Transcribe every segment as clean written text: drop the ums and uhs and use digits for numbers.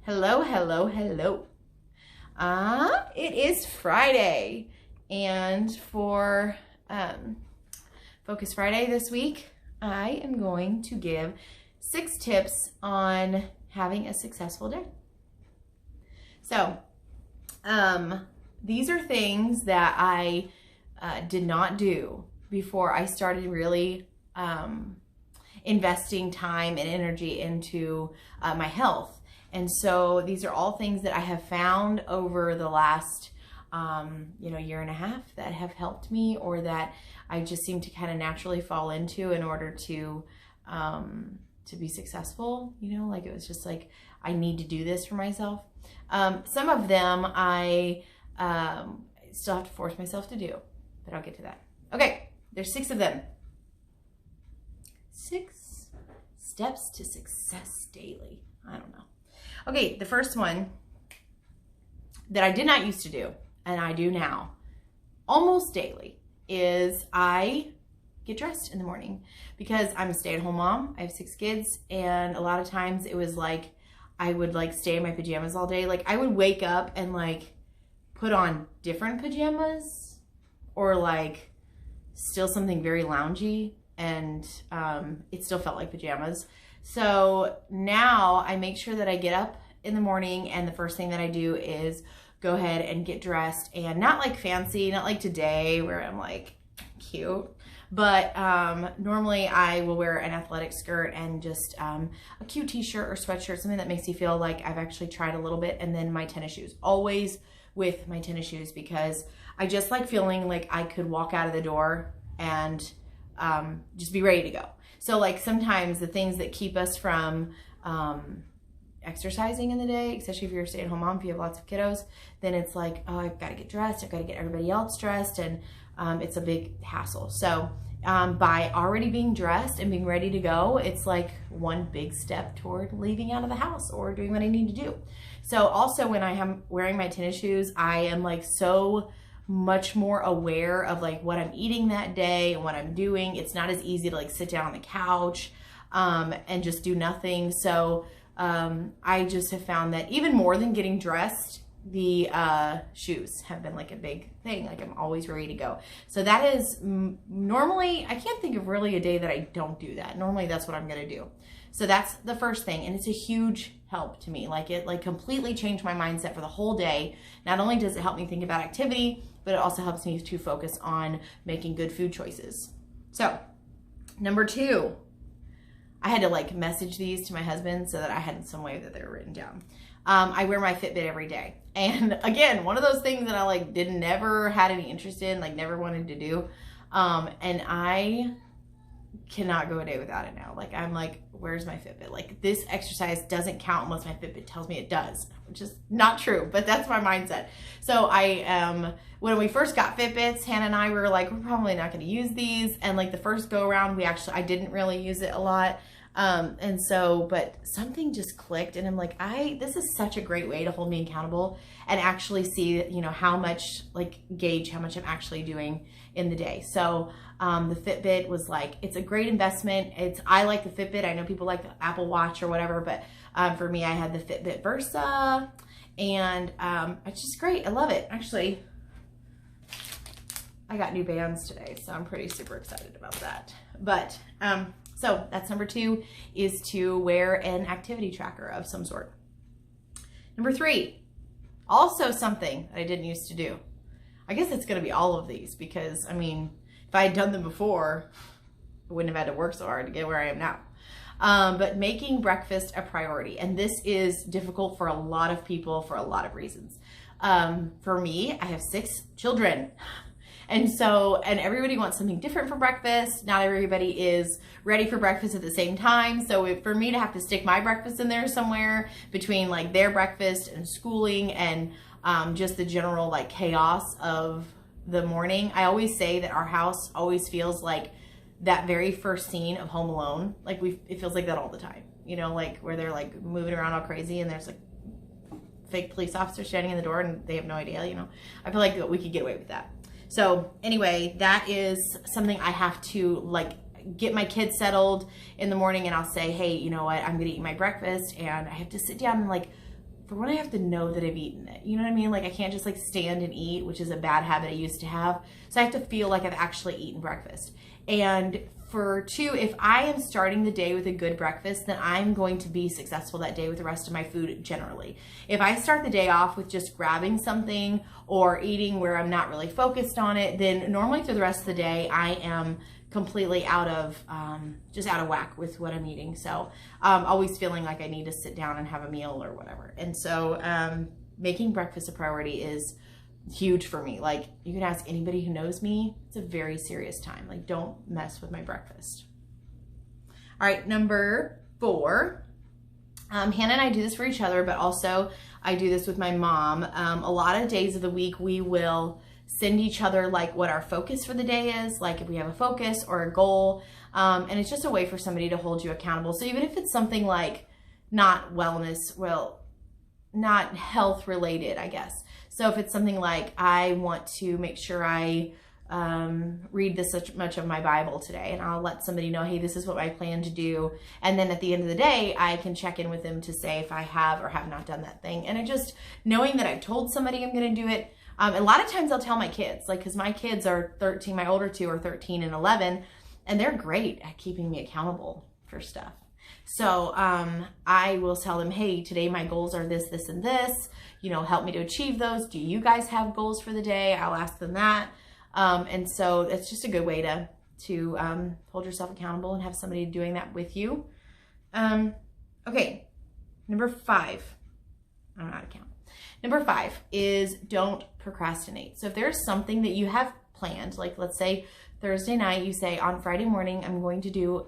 Hello, hello, hello. It is Friday, and for Focus Friday this week, I am going to give 6 tips on having a successful day. So, these are things that I did not do before I started really investing time and energy into my health. And so these are all things that I have found over the last, year and a half that have helped me, or that I just seem to kind of naturally fall into in order to be successful. Like it was just like, I need to do this for myself. Some of them I still have to force myself to do, but I'll get to that. Okay, there's 6 of them. 6 steps to success daily. I don't know. Okay, the first one that I did not used to do, and I do now, almost daily, is I get dressed in the morning because I'm a stay-at-home mom. I have 6 kids, and a lot of times it was like I would stay in my pajamas all day. Like I would wake up and put on different pajamas, or still something very loungy, and it still felt like pajamas. So now I make sure that I get up in the morning, and the first thing that I do is go ahead and get dressed, and not fancy, not like today where I'm cute, but normally I will wear an athletic skirt and just a cute t-shirt or sweatshirt, something that makes you feel like I've actually tried a little bit, and then my tennis shoes, always with my tennis shoes, because I just like feeling like I could walk out of the door and just be ready to go. So sometimes the things that keep us from exercising in the day, especially if you're a stay-at-home mom, if you have lots of kiddos, then it's like, oh, I've got to get dressed, I've got to get everybody else dressed, and it's a big hassle. So by already being dressed and being ready to go, it's like one big step toward leaving out of the house or doing what I need to do. So also when I am wearing my tennis shoes, I am so much more aware of what I'm eating that day and what I'm doing. It's not as easy to sit down on the couch and just do nothing. So I just have found that even more than getting dressed, the shoes have been a big thing. I'm always ready to go. So that is normally, I can't think of really a day that I don't do that. Normally that's what I'm going to do. So that's the first thing, and it's a huge help to me. It completely changed my mindset for the whole day. Not only does it help me think about activity, but it also helps me to focus on making good food choices. So number 2, I had to message these to my husband so that I had some way that they were written down. I wear my FitBit every day. And again, one of those things that I never had any interest in, never wanted to do. And I cannot go a day without it now. I'm where's my FitBit? This exercise doesn't count unless my FitBit tells me it does, which is not true, but that's my mindset. So when we first got Fitbits, Hannah and I were we're probably not going to use these. And the first go around, I didn't really use it a lot. But something just clicked, and I'm this is such a great way to hold me accountable and actually see, how much, gauge how much I'm actually doing in the day. So, the Fitbit was it's a great investment. I like the Fitbit. I know people like the Apple Watch or whatever, but, for me, I had the Fitbit Versa, and, it's just great. I love it. Actually, I got new bands today, so I'm pretty super excited about that. But, so that's number 2, is to wear an activity tracker of some sort. Number 3, also something that I didn't used to do. I guess it's going to be all of these, because if I had done them before, I wouldn't have had to work so hard to get where I am now. But making breakfast a priority. And this is difficult for a lot of people for a lot of reasons. For me, I have 6 children. And everybody wants something different for breakfast. Not everybody is ready for breakfast at the same time. So for me to have to stick my breakfast in there somewhere between their breakfast and schooling and just the general chaos of the morning, I always say that our house always feels like that very first scene of Home Alone. It feels like that all the time. Where they're moving around all crazy, and there's fake police officer standing in the door and they have no idea. I feel like we could get away with that. So anyway, that is something I have to get my kids settled in the morning, and I'll say, hey, you know what, I'm gonna eat my breakfast, and I have to sit down and for one, I have to know that I've eaten it. You know what I mean? Like I can't just like stand and eat, which is a bad habit I used to have. So I have to feel like I've actually eaten breakfast. And for two, if I am starting the day with a good breakfast, then I'm going to be successful that day with the rest of my food generally. If I start the day off with just grabbing something or eating where I'm not really focused on it, then normally through the rest of the day, I am completely out of, just out of whack with what I'm eating. So always feeling like I need to sit down and have a meal or whatever. And so making breakfast a priority is huge for me. Like you can ask anybody who knows me, it's a very serious time. Like don't mess with my breakfast. All right, number 4. Hannah and I do this for each other, but also I do this with my mom. A lot of days of the week we will send each other like what our focus for the day is, like if we have a focus or a goal, and it's just a way for somebody to hold you accountable. So even if it's something like not wellness, well, not health related, I guess. So if it's something like I want to make sure I read this much of my Bible today, and I'll let somebody know, hey, this is what I plan to do. And then at the end of the day, I can check in with them to say if I have or have not done that thing. And I just, knowing that I've told somebody I'm going to do it, a lot of times I'll tell my kids, like, because my kids are 13, my older 2 are 13 and 11, and they're great at keeping me accountable for stuff. So I will tell them, hey, today my goals are this, this, and this, you know, help me to achieve those. Do you guys have goals for the day? I'll ask them that. And so it's just a good way to hold yourself accountable and have somebody doing that with you. Okay, number 5, I don't know how to count. Number 5 is don't procrastinate. So if there's something that you have planned, like let's say Thursday night, you say on Friday morning, I'm going to do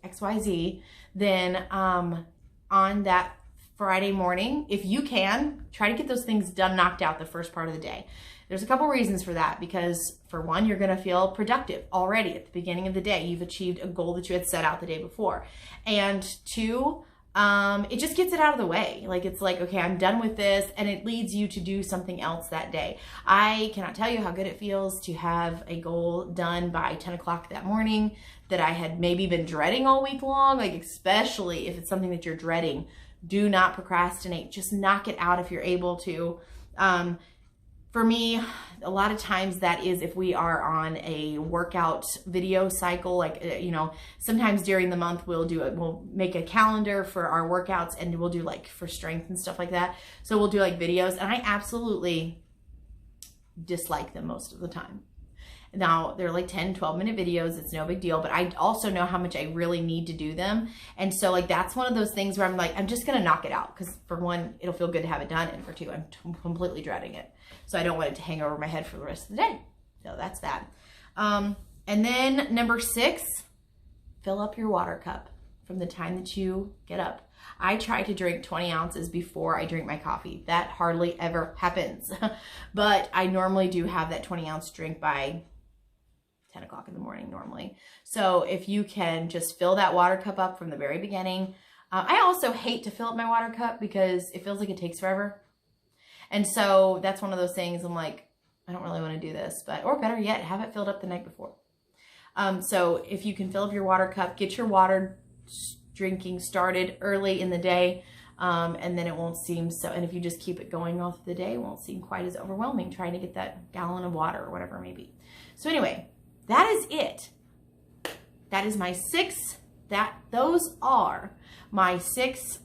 XYZ, then on that Friday morning, if you can, try to get those things done, knocked out the first part of the day. There's a couple reasons for that, because for one, you're going to feel productive already at the beginning of the day. You've achieved a goal that you had set out the day before. And 2, it just gets it out of the way. Like it's like, okay, I'm done with this, and it leads you to do something else that day. I cannot tell you how good it feels to have a goal done by 10 o'clock that morning that I had maybe been dreading all week long. Like especially if it's something that you're dreading, do not procrastinate. Just knock it out if you're able to. For me, a lot of times that is if we are on a workout video cycle, like, you know, sometimes during the month we'll make a calendar for our workouts, and we'll do like for strength and stuff like that. So we'll do like videos, and I absolutely dislike them most of the time. Now they're like 10, 12-minute videos. It's no big deal, but I also know how much I really need to do them. And so like, that's one of those things where I'm like, I'm just going to knock it out. Cause for one, it'll feel good to have it done. And for 2, I'm completely dreading it. So I don't want it to hang over my head for the rest of the day. So that's that. And then number 6, fill up your water cup from the time that you get up. I try to drink 20 ounces before I drink my coffee. That hardly ever happens, but I normally do have that 20-ounce drink by 10 o'clock in the morning normally. So if you can just fill that water cup up from the very beginning. I also hate to fill up my water cup because it feels like it takes forever. And so that's one of those things I'm like, I don't really want to do this, but, or better yet, have it filled up the night before. So if you can fill up your water cup, get your water drinking started early in the day, and then it won't seem so, and if you just keep it going all through the day, it won't seem quite as overwhelming trying to get that gallon of water or whatever it may be. So anyway, that is it. That is my 6, those are my 6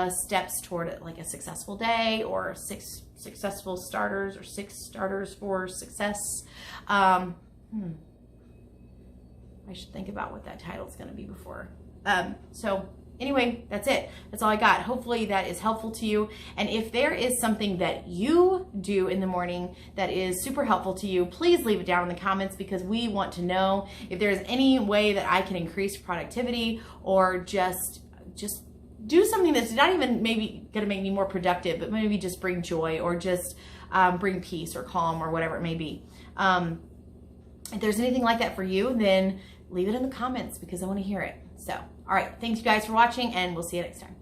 steps toward it, like a successful day, or 6 successful starters, or 6 starters for success. I should think about what that title is going to be before. So anyway, that's it. That's all I got. Hopefully that is helpful to you. And if there is something that you do in the morning that is super helpful to you, please leave it down in the comments, because we want to know if there's any way that I can increase productivity, or just do something that's not even maybe going to make me more productive, but maybe just bring joy, or just bring peace or calm, or whatever it may be. If there's anything like that for you, then leave it in the comments, because I want to hear it. So, all right. Thanks you guys for watching, and we'll see you next time.